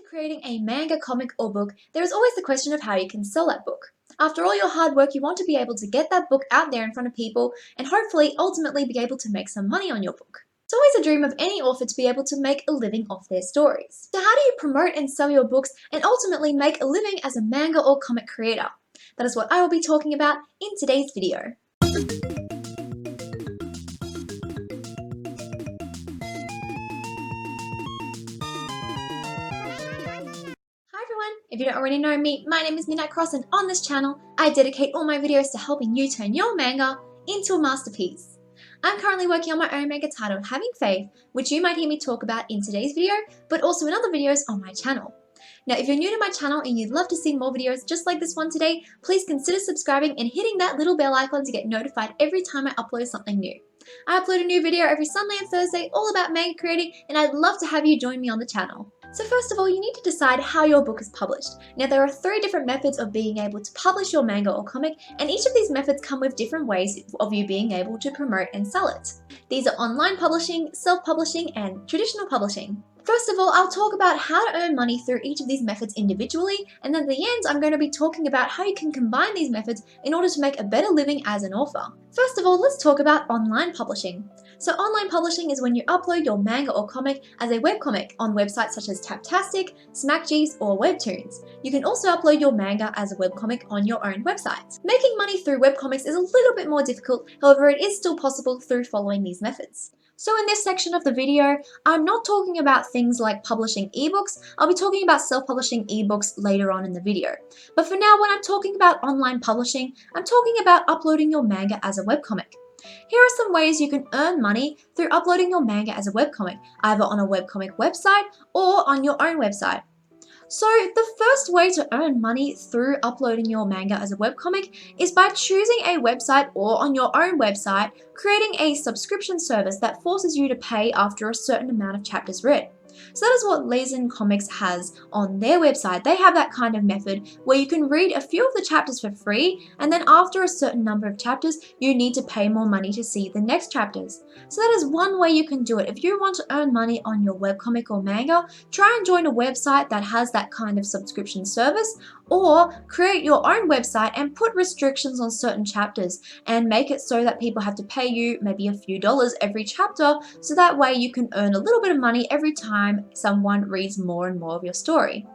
creating a manga, comic, or book, there is always the question of how you can sell that book. After all your hard work, you want to be able to get that book out there in front of people and hopefully ultimately be able to make some money on your book. It's always a dream of any author to be able to make a living off their stories. So how do you promote and sell your books and ultimately make a living as a manga or comic creator? That is what I will be talking about in today's video. If you don't already know me, my name is Midnight Cross, and on this channel, I dedicate all my videos to helping you turn your manga into a masterpiece. I'm currently working on my own manga titled Having Faith, which you might hear me talk about in today's video, but also in other videos on my channel. Now, if you're new to my channel and you'd love to see more videos just like this one today, please consider subscribing and hitting that little bell icon to get notified every time I upload something new. I upload a new video every Sunday and Thursday all about manga creating, and I'd love to have you join me on the channel. So first of all, you need to decide how your book is published. Now, there are 3 different methods of being able to publish your manga or comic, and each of these methods come with different ways of you being able to promote and sell it. These are online publishing, self-publishing, and traditional publishing. First of all, I'll talk about how to earn money through each of these methods individually, and then at the end, I'm going to be talking about how you can combine these methods in order to make a better living as an author. First of all, let's talk about online publishing. So online publishing is when you upload your manga or comic as a webcomic on websites such as Taptastic, SmackGeeks, or Webtoons. You can also upload your manga as a webcomic on your own website. Making money through webcomics is a little bit more difficult, however it is still possible through following these methods. So in this section of the video, I'm not talking about things like publishing ebooks. I'll be talking about self-publishing ebooks later on in the video. But for now, when I'm talking about online publishing, I'm talking about uploading your manga as a webcomic. Here are some ways you can earn money through uploading your manga as a webcomic, either on a webcomic website or on your own website. So the first way to earn money through uploading your manga as a webcomic is by choosing a website or on your own website, creating a subscription service that forces you to pay after a certain amount of chapters read. So that is what Lazen Comics has on their website. They have that kind of method where you can read a few of the chapters for free, and then after a certain number of chapters, you need to pay more money to see the next chapters. So that is one way you can do it. If you want to earn money on your webcomic or manga, try and join a website that has that kind of subscription service, or create your own website and put restrictions on certain chapters and make it so that people have to pay you maybe a few dollars every chapter, so that way you can earn a little bit of money every time someone reads more and more of your story.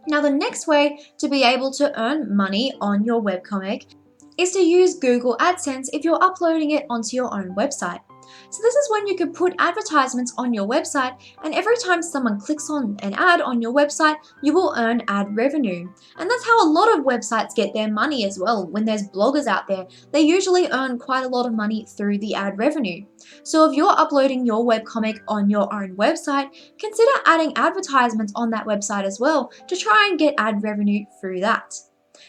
Now, the next way to be able to earn money on your webcomic is to use Google AdSense if you're uploading it onto your own website. So this is when you can put advertisements on your website, and every time someone clicks on an ad on your website, you will earn ad revenue. And that's how a lot of websites get their money as well. When there's bloggers out there, they usually earn quite a lot of money through the ad revenue. So if you're uploading your webcomic on your own website, consider adding advertisements on that website as well to try and get ad revenue through that.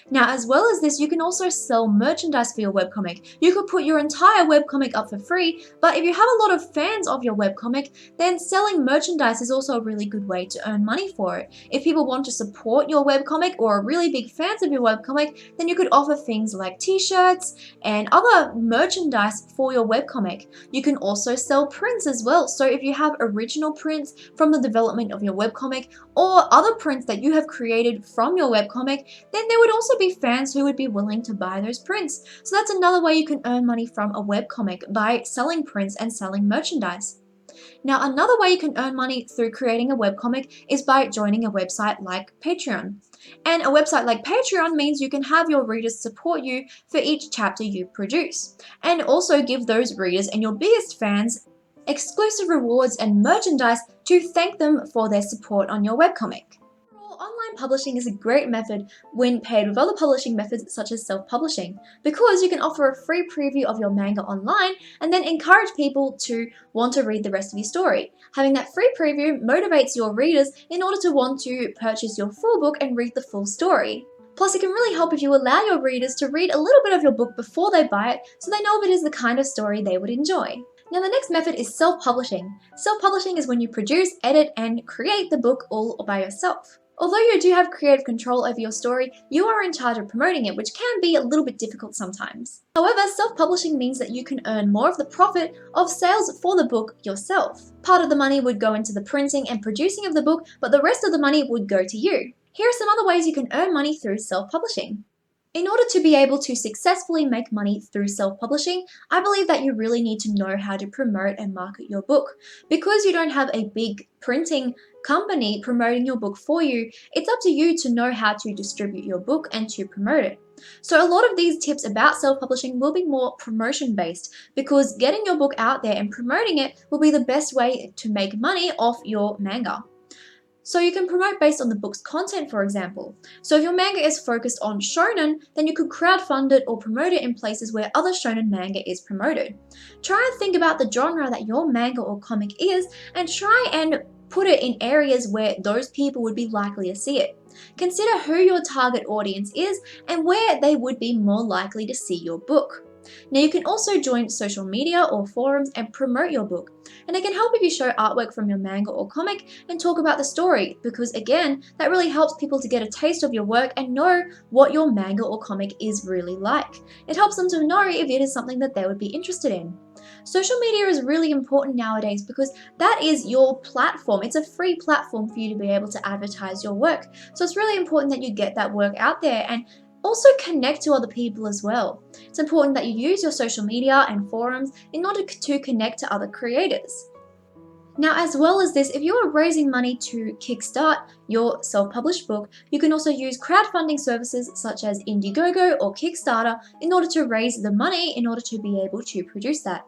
Now, as well as this, you can also sell merchandise for your webcomic. You could put your entire webcomic up for free, but if you have a lot of fans of your webcomic, then selling merchandise is also a really good way to earn money for it. If people want to support your webcomic or are really big fans of your webcomic, then you could offer things like t-shirts and other merchandise for your webcomic. You can also sell prints as well. So if you have original prints from the development of your webcomic or other prints that you have created from your webcomic, then there would also be fans who would be willing to buy those prints. So that's another way you can earn money from a webcomic, by selling prints and selling merchandise. Now, another way you can earn money through creating a webcomic is by joining a website like Patreon. And a website like Patreon means you can have your readers support you for each chapter you produce, and also give those readers and your biggest fans exclusive rewards and merchandise to thank them for their support on your webcomic. Online publishing is a great method when paired with other publishing methods such as self-publishing, because you can offer a free preview of your manga online and then encourage people to want to read the rest of your story. Having that free preview motivates your readers in order to want to purchase your full book and read the full story. Plus, it can really help if you allow your readers to read a little bit of your book before they buy it, so they know if it is the kind of story they would enjoy. Now, the next method is self-publishing. Self-publishing is when you produce, edit, and create the book all by yourself. Although you do have creative control over your story, you are in charge of promoting it, which can be a little bit difficult sometimes. However, self-publishing means that you can earn more of the profit of sales for the book yourself. Part of the money would go into the printing and producing of the book, but the rest of the money would go to you. Here are some other ways you can earn money through self-publishing. In order to be able to successfully make money through self-publishing, I believe that you really need to know how to promote and market your book. Because you don't have a big printing company promoting your book for you, it's up to you to know how to distribute your book and to promote it. So a lot of these tips about self-publishing will be more promotion-based, because getting your book out there and promoting it will be the best way to make money off your manga. So you can promote based on the book's content, for example. So if your manga is focused on shonen, then you could crowdfund it or promote it in places where other shonen manga is promoted. Try and think about the genre that your manga or comic is, and try and put it in areas where those people would be likely to see it. Consider who your target audience is and where they would be more likely to see your book. Now you can also join social media or forums and promote your book. And it can help if you show artwork from your manga or comic and talk about the story, because again, that really helps people to get a taste of your work and know what your manga or comic is really like. It helps them to know if it is something that they would be interested in. Social media is really important nowadays because that is your platform. It's a free platform for you to be able to advertise your work. So it's really important that you get that work out there and also connect to other people as well. It's important that you use your social media and forums in order to connect to other creators. Now, as well as this, if you are raising money to kickstart your self-published book, you can also use crowdfunding services such as Indiegogo or Kickstarter in order to raise the money in order to be able to produce that.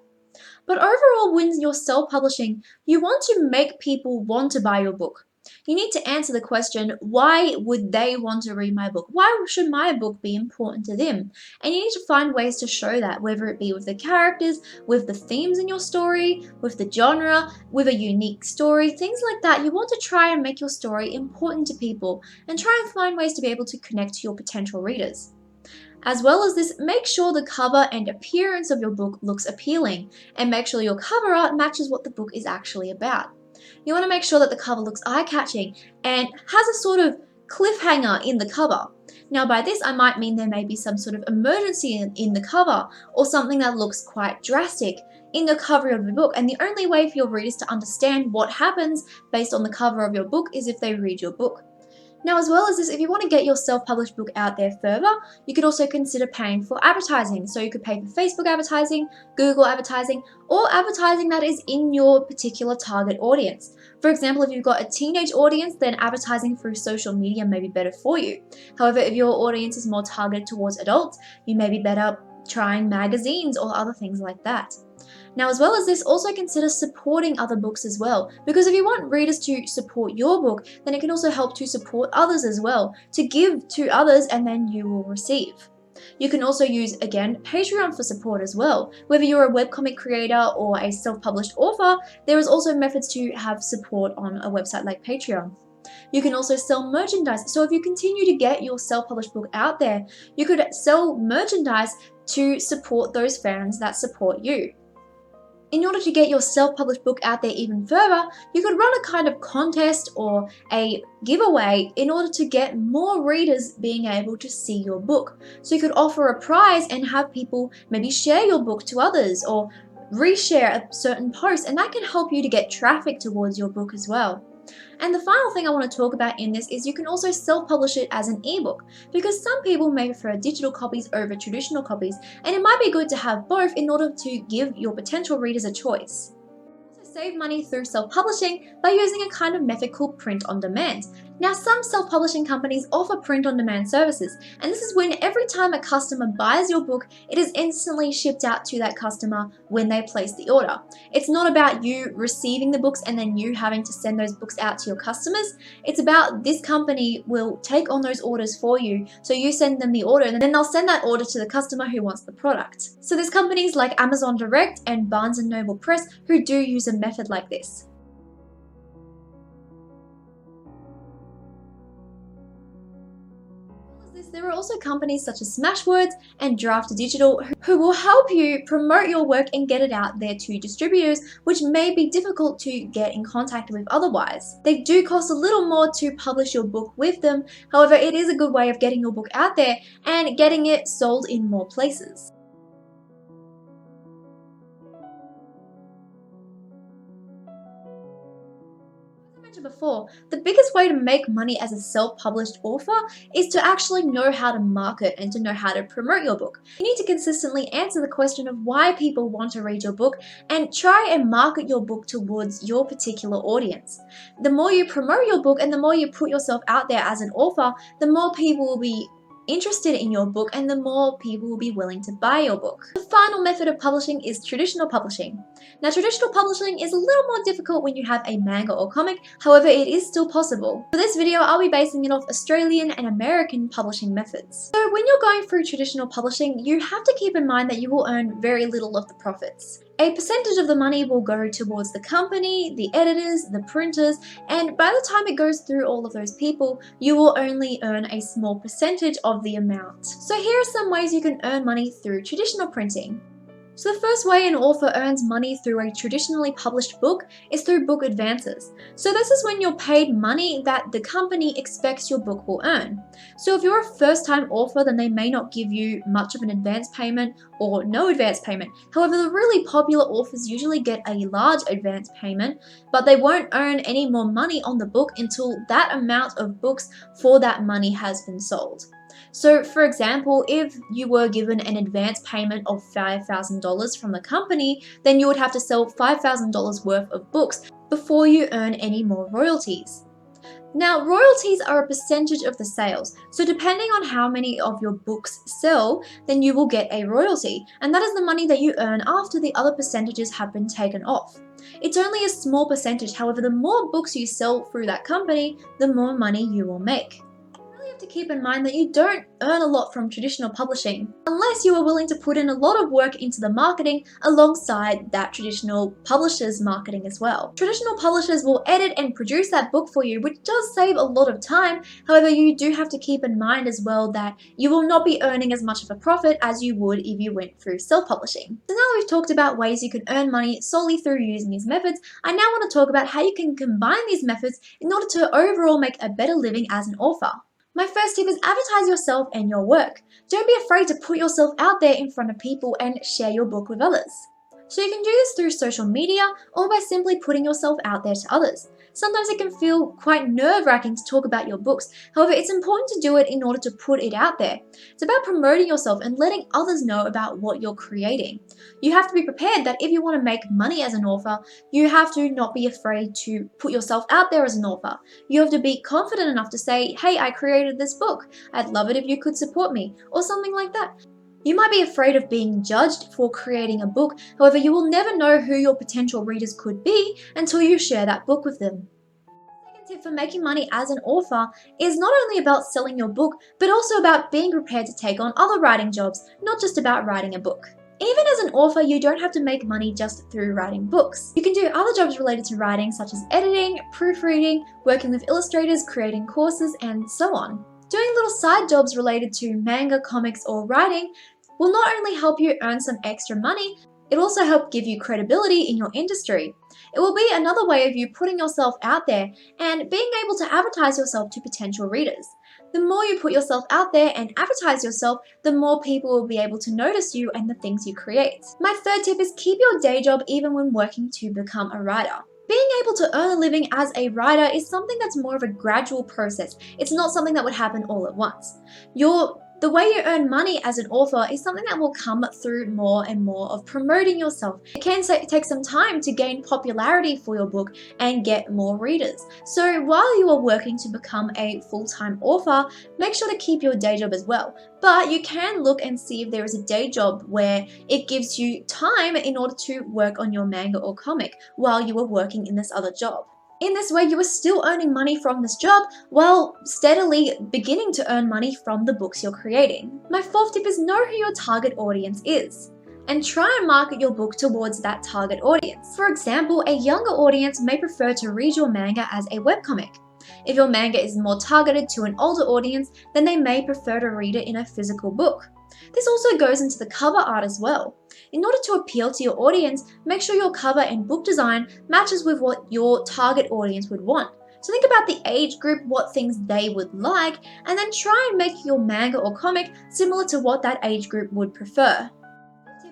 But overall, when you're self-publishing, you want to make people want to buy your book. You need to answer the question, why would they want to read my book? Why should my book be important to them? And you need to find ways to show that, whether it be with the characters, with the themes in your story, with the genre, with a unique story, things like that. You want to try and make your story important to people and try and find ways to be able to connect to your potential readers. As well as this, make sure the cover and appearance of your book looks appealing, and make sure your cover art matches what the book is actually about. You want to make sure that the cover looks eye-catching and has a sort of cliffhanger in the cover. Now by this I might mean there may be some sort of emergency in the cover, or something that looks quite drastic in the cover of the book, and the only way for your readers to understand what happens based on the cover of your book is if they read your book. Now, as well as this, if you want to get your self-published book out there further, you could also consider paying for advertising. So you could pay for Facebook advertising, Google advertising, or advertising that is in your particular target audience. For example, if you've got a teenage audience, then advertising through social media may be better for you. However, if your audience is more targeted towards adults, you may be better trying magazines or other things like that. Now, as well as this, also consider supporting other books as well, because if you want readers to support your book, then it can also help to support others as well, to give to others and then you will receive. You can also use, again, Patreon for support as well. Whether you're a webcomic creator or a self-published author, there is also methods to have support on a website like Patreon. You can also sell merchandise. So if you continue to get your self-published book out there, you could sell merchandise to support those fans that support you. In order to get your self-published book out there even further, you could run a kind of contest or a giveaway in order to get more readers being able to see your book. So you could offer a prize and have people maybe share your book to others or reshare a certain post, and that can help you to get traffic towards your book as well. And the final thing I want to talk about in this is you can also self-publish it as an ebook, because some people may prefer digital copies over traditional copies, and it might be good to have both in order to give your potential readers a choice. Also save money through self-publishing by using a kind of method called print on demand. Now, some self-publishing companies offer print-on-demand services, and this is when every time a customer buys your book, it is instantly shipped out to that customer when they place the order. It's not about you receiving the books and then you having to send those books out to your customers. It's about this company will take on those orders for you, so you send them the order and then they'll send that order to the customer who wants the product. So there's companies like Amazon Direct and Barnes & Noble Press who do use a method like this. There are also companies such as Smashwords and Draft Digital who will help you promote your work and get it out there to distributors, which may be difficult to get in contact with otherwise. They do cost a little more to publish your book with them, however it is a good way of getting your book out there and getting it sold in more places. Before, the biggest way to make money as a self-published author is to actually know how to market and to know how to promote your book. You need to consistently answer the question of why people want to read your book and try and market your book towards your particular audience. The more you promote your book and the more you put yourself out there as an author, the more people will be interested in your book and the more people will be willing to buy your book. The final method of publishing is traditional publishing. Now, traditional publishing is a little more difficult when you have a manga or comic, however it is still possible. For this video, I'll be basing it off Australian and American publishing methods. So when you're going through traditional publishing, you have to keep in mind that you will earn very little of the profits. A percentage of the money will go towards the company, the editors, the printers, and by the time it goes through all of those people, you will only earn a small percentage of the amount. So here are some ways you can earn money through traditional printing. So the first way an author earns money through a traditionally published book is through book advances. So this is when you're paid money that the company expects your book will earn. So if you're a first-time author, then they may not give you much of an advance payment or no advance payment. However, the really popular authors usually get a large advance payment, but they won't earn any more money on the book until that amount of books for that money has been sold. So for example, if you were given an advance payment of $5,000 from the company, then you would have to sell $5,000 worth of books before you earn any more royalties. Now, royalties are a percentage of the sales, so depending on how many of your books sell, then you will get a royalty, and that is the money that you earn after the other percentages have been taken off. It's only a small percentage, however, the more books you sell through that company, the more money you will make. To keep in mind that you don't earn a lot from traditional publishing unless you are willing to put in a lot of work into the marketing alongside that traditional publisher's marketing as well. Traditional publishers will edit and produce that book for you, which does save a lot of time. However, you do have to keep in mind as well that you will not be earning as much of a profit as you would if you went through self-publishing. So now that we've talked about ways you can earn money solely through using these methods, I now want to talk about how you can combine these methods in order to overall make a better living as an author. My first tip is advertise yourself and your work. Don't be afraid to put yourself out there in front of people and share your book with others. So you can do this through social media or by simply putting yourself out there to others. Sometimes it can feel quite nerve-wracking to talk about your books, however it's important to do it in order to put it out there. It's about promoting yourself and letting others know about what you're creating. You have to be prepared that if you want to make money as an author, you have to not be afraid to put yourself out there as an author. You have to be confident enough to say, hey, I created this book, I'd love it if you could support me, or something like that. You might be afraid of being judged for creating a book, however you will never know who your potential readers could be until you share that book with them. The second tip for making money as an author is not only about selling your book, but also about being prepared to take on other writing jobs, not just about writing a book. Even as an author, you don't have to make money just through writing books. You can do other jobs related to writing such as editing, proofreading, working with illustrators, creating courses, and so on. Doing little side jobs related to manga, comics, or writing will not only help you earn some extra money, it will also help give you credibility in your industry. It will be another way of you putting yourself out there and being able to advertise yourself to potential readers. The more you put yourself out there and advertise yourself, the more people will be able to notice you and the things you create. My third tip is keep your day job even when working to become a writer. Being able to earn a living as a writer is something that's more of a gradual process. It's not something that would happen all at once. The way you earn money as an author is something that will come through more and more of promoting yourself. It can take some time to gain popularity for your book and get more readers. So while you are working to become a full-time author, make sure to keep your day job as well. But you can look and see if there is a day job where it gives you time in order to work on your manga or comic while you are working in this other job. In this way, you are still earning money from this job while steadily beginning to earn money from the books you're creating. My fourth tip is know who your target audience is and try and market your book towards that target audience. For example, a younger audience may prefer to read your manga as a webcomic. If your manga is more targeted to an older audience, then they may prefer to read it in a physical book. This also goes into the cover art as well. In order to appeal to your audience, make sure your cover and book design matches with what your target audience would want. So think about the age group, what things they would like, and then try and make your manga or comic similar to what that age group would prefer.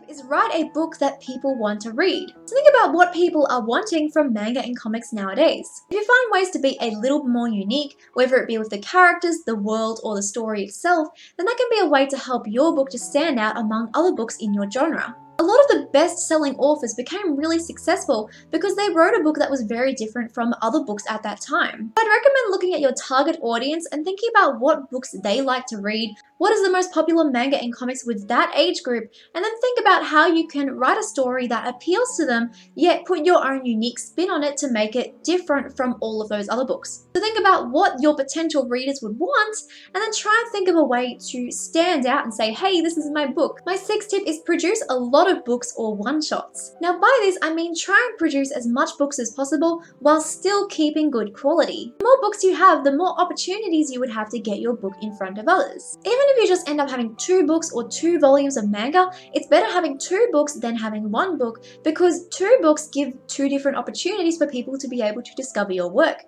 Is write a book that people want to read. So think about what people are wanting from manga and comics nowadays. If you find ways to be a little more unique, whether it be with the characters, the world, or the story itself, then that can be a way to help your book to stand out among other books in your genre. A lot of the best-selling authors became really successful because they wrote a book that was very different from other books at that time. I'd recommend looking at your target audience and thinking about what books they like to read, what is the most popular manga and comics with that age group, and then think about how you can write a story that appeals to them, yet put your own unique spin on it to make it different from all of those other books. So think about what your potential readers would want, and then try and think of a way to stand out and say, hey, this is my book. My sixth tip is produce a lot of books or one-shots. Now by this I mean try and produce as much books as possible while still keeping good quality. The more books you have, the more opportunities you would have to get your book in front of others. Even if you just end up having 2 books or 2 volumes of manga, it's better having 2 books than having 1 book, because 2 books give 2 different opportunities for people to be able to discover your work.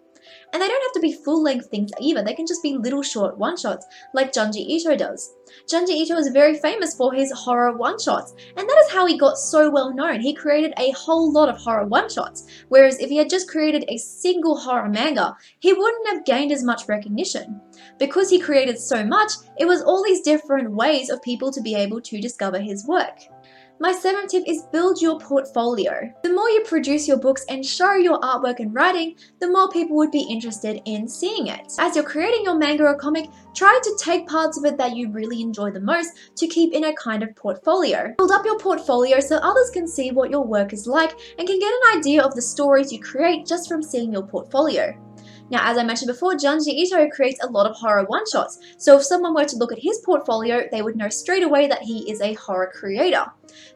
And they don't have to be full-length things either, they can just be little short one-shots like Junji Ito does. Junji Ito is very famous for his horror one-shots, and that is how he got so well known. He created a whole lot of horror one-shots, whereas if he had just created a single horror manga, he wouldn't have gained as much recognition. Because he created so much, it was all these different ways of people to be able to discover his work. My 7th tip is build your portfolio. The more you produce your books and show your artwork and writing, the more people would be interested in seeing it. As you're creating your manga or comic, try to take parts of it that you really enjoy the most to keep in a kind of portfolio. Build up your portfolio so others can see what your work is like and can get an idea of the stories you create just from seeing your portfolio. Now, as I mentioned before, Junji Ito creates a lot of horror one-shots, so if someone were to look at his portfolio, they would know straight away that he is a horror creator.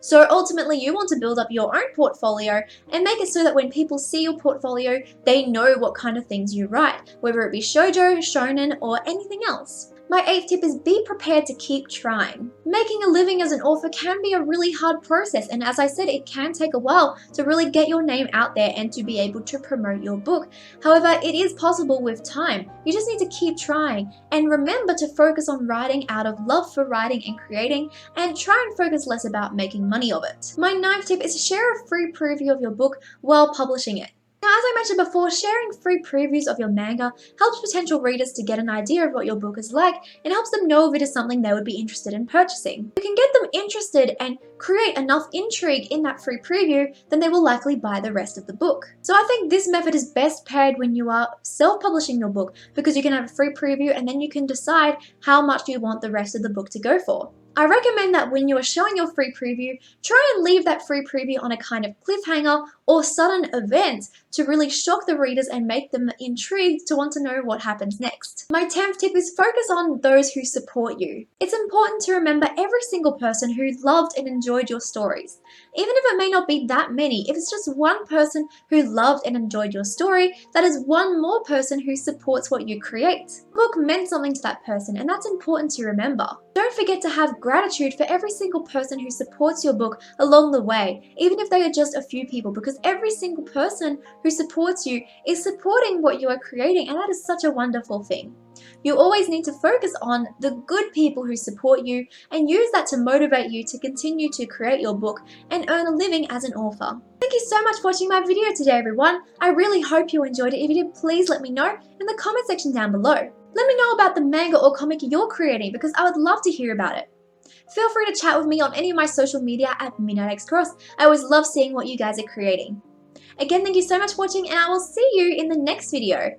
So ultimately, you want to build up your own portfolio and make it so that when people see your portfolio, they know what kind of things you write, whether it be shoujo, shonen, or anything else. My 8th tip is be prepared to keep trying. Making a living as an author can be a really hard process, and as I said, it can take a while to really get your name out there and to be able to promote your book. However, it is possible with time. You just need to keep trying, and remember to focus on writing out of love for writing and creating, and try and focus less about making money of it. My 9th tip is share a free preview of your book while publishing it. Now, as I mentioned before, sharing free previews of your manga helps potential readers to get an idea of what your book is like and helps them know if it is something they would be interested in purchasing. You can get them interested and create enough intrigue in that free preview, then they will likely buy the rest of the book. So I think this method is best paired when you are self-publishing your book, because you can have a free preview and then you can decide how much you want the rest of the book to go for. I recommend that when you are showing your free preview, try and leave that free preview on a kind of cliffhanger or sudden event to really shock the readers and make them intrigued to want to know what happens next. My 10th tip is focus on those who support you. It's important to remember every single person who loved and enjoyed your stories. Even if it may not be that many, if it's just one person who loved and enjoyed your story, that is one more person who supports what you create. The book meant something to that person, and that's important to remember. Don't forget to have gratitude for every single person who supports your book along the way, even if they are just a few people, because every single person who supports you is supporting what you are creating, and that is such a wonderful thing. You always need to focus on the good people who support you and use that to motivate you to continue to create your book and earn a living as an author. Thank you so much for watching my video today, everyone. I really hope you enjoyed it. If you did, please let me know in the comment section down below. Let me know about the manga or comic you're creating, because I would love to hear about it. Feel free to chat with me on any of my social media at MidnightXCross. I always love seeing what you guys are creating. Again, thank you so much for watching, and I will see you in the next video.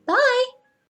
Bye!